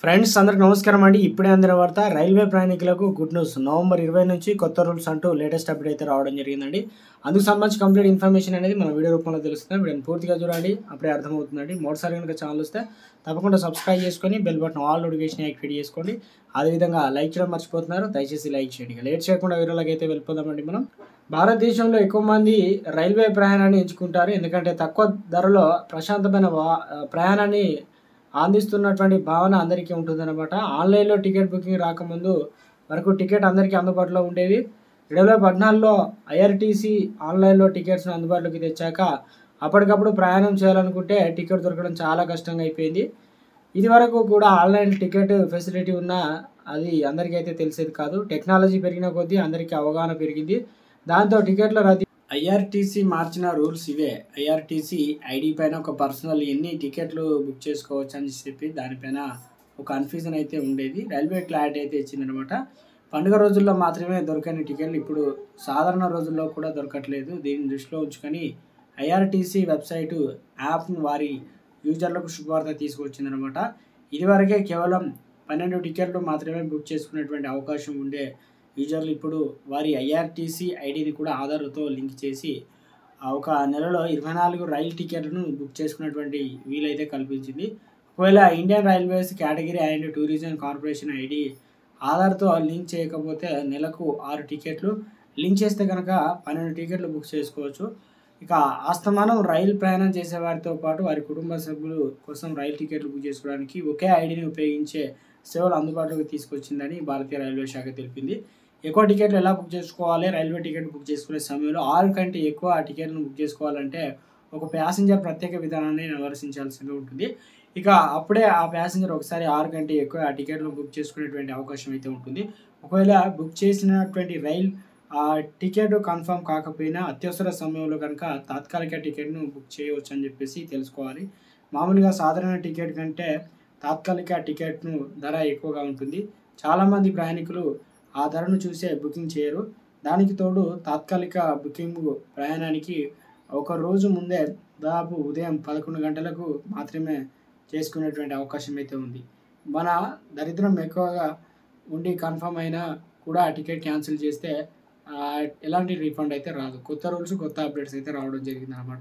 Friends అందరికి నమస్కారం అండి. ఇప్పుడే అందిన వార్త రైల్వే ప్రయాణికులకు గుడ్ న్యూస్. నవంబర్ 20 నుంచి కొత్త రూల్స్ అంటూ లేటెస్ట్ అప్డేట్ అయితే రావడం జరిగిందండి. అందుకు సంబంధించి కంప్లీట్ ఇన్ఫర్మేషన్ అనేది మన వీడియో రూపంలో తెలుస్తుంది. వీడియోని పూర్తిగా చూడండి, అప్పుడే అర్థమవుతుందండి. మొదటిసారి కనుక ఛానల్ వస్తే తప్పకుండా సబ్స్క్రైబ్ చేసుకొని bell button all notification activate చేసుకోండి. అదేవిధంగా లైక్ చేయడం మర్చిపోతున్నారు, దయచేసి లైక్ చేయండి. లేట్ చేయకుండా వీడియోలోకి అయితే వెళ్ళిపోదామండి. మనం భారతదేశంలో ఎక్కువ మంది రైల్వే ప్రయాణాన్ని ఎంచుకుంటారు. ఎందుకంటే తక్కువ ధరలో ప్రశాంతమైన ప్రయాణాన్ని అందిస్తున్నటువంటి భావన అందరికీ ఉంటుందన్నమాట. ఆన్లైన్లో టికెట్ బుకింగ్ రాకముందు వరకు టికెట్ అందరికీ అందుబాటులో ఉండేది. 2014లో ఐఆర్టీసీ ఆన్లైన్లో టికెట్స్ను అందుబాటులోకి తెచ్చాక అప్పటికప్పుడు ప్రయాణం చేయాలనుకుంటే టికెట్ దొరకడం చాలా కష్టంగా అయిపోయింది. ఇది వరకు కూడా ఆన్లైన్ టికెట్ ఫెసిలిటీ ఉన్నా అది అందరికీ అయితే తెలిసేది కాదు. టెక్నాలజీ పెరిగిన కొద్దీ అందరికీ అవగాహన పెరిగింది. దాంతో టికెట్ల రద్దీ ఐఆర్టీసీ మార్చిన రూల్స్ ఇవే. ఐఆర్టీసీ ఐడి పైన ఒక పర్సనల్ ఎన్ని టికెట్లు బుక్ చేసుకోవచ్చు అని చెప్పి దానిపైన ఒక కన్ఫ్యూజన్ అయితే ఉండేది. రైల్వే క్లారిటీ అయితే ఇచ్చిందనమాట. పండుగ రోజుల్లో మాత్రమే దొరకని టికెట్లు ఇప్పుడు సాధారణ రోజుల్లో కూడా దొరకట్లేదు. దీన్ని దృష్టిలో ఉంచుకొని ఐఆర్టీసీ వెబ్సైటు యాప్ను వారి యూజర్లకు శుభవార్త తీసుకొచ్చిందనమాట. ఇదివరకే కేవలం 12 టికెట్లు మాత్రమే బుక్ చేసుకునేటువంటి అవకాశం ఉండే యూజర్లు ఇప్పుడు వారి ఐఆర్టీసీ ఐడిని కూడా ఆధార్తో లింక్ చేసి ఒక నెలలో 24 రైలు టికెట్లను బుక్ చేసుకున్నటువంటి వీలైతే కల్పించింది. ఒకవేళ Indian railways category and tourism corporation ID ఆధార్తో లింక్ చేయకపోతే నెలకు 6 టికెట్లు, లింక్ చేస్తే కనుక 12 టికెట్లు బుక్ చేసుకోవచ్చు. ఇక ఆస్తమానం రైలు ప్రయాణం చేసే వారితో పాటు వారి కుటుంబ సభ్యులు కోసం రైలు టికెట్లు బుక్ చేసుకోవడానికి ఒకే ఐడిని ఉపయోగించే సేవలు అందుబాటులోకి తీసుకొచ్చిందని భారతీయ రైల్వే శాఖ తెలిపింది. ఎక్కువ టికెట్లు ఎలా బుక్ చేసుకోవాలి? రైల్వే టికెట్ బుక్ చేసుకునే సమయంలో 6 కంటే ఎక్కువ టికెట్లను బుక్ చేసుకోవాలంటే ఒక ప్యాసింజర్ ప్రత్యేక విధానాన్ని అనుసరించాల్సి ఉంటుంది. ఇక అప్పుడే ఆ ప్యాసింజర్ ఒకసారి 6 కంటే ఎక్కువ ఆ టికెట్లను బుక్ చేసుకునేటువంటి అవకాశం అయితే ఉంటుంది. ఒకవేళ బుక్ చేసినటువంటి రైల్ ఆ టికెట్ కన్ఫర్మ్ కాకపోయినా అత్యవసర సమయంలో కనుక తాత్కాలిక టికెట్ను బుక్ చేయవచ్చు అని చెప్పేసి తెలుసుకోవాలి. మామూలుగా సాధారణ టికెట్ కంటే తాత్కాలిక టికెట్ను ధర ఎక్కువగా ఉంటుంది. చాలామంది ప్రయాణికులు ఆ ధరను చూసే బుకింగ్ చేయరు. దానికి తోడు తాత్కాలిక బుకింగ్ ప్రయాణానికి ఒక రోజు ముందే దాదాపు ఉదయం 11 గంటలకు మాత్రమే చేసుకునేటువంటి అవకాశం అయితే ఉంది. మన దరిద్రం ఎక్కువగా ఉండి కన్ఫర్మ్ అయినా కూడా టికెట్ క్యాన్సిల్ చేస్తే ఎలాంటి రీఫండ్ అయితే రాదు. కొత్త రూల్స్, కొత్త అప్డేట్స్ అయితే రావడం జరిగిందన్నమాట.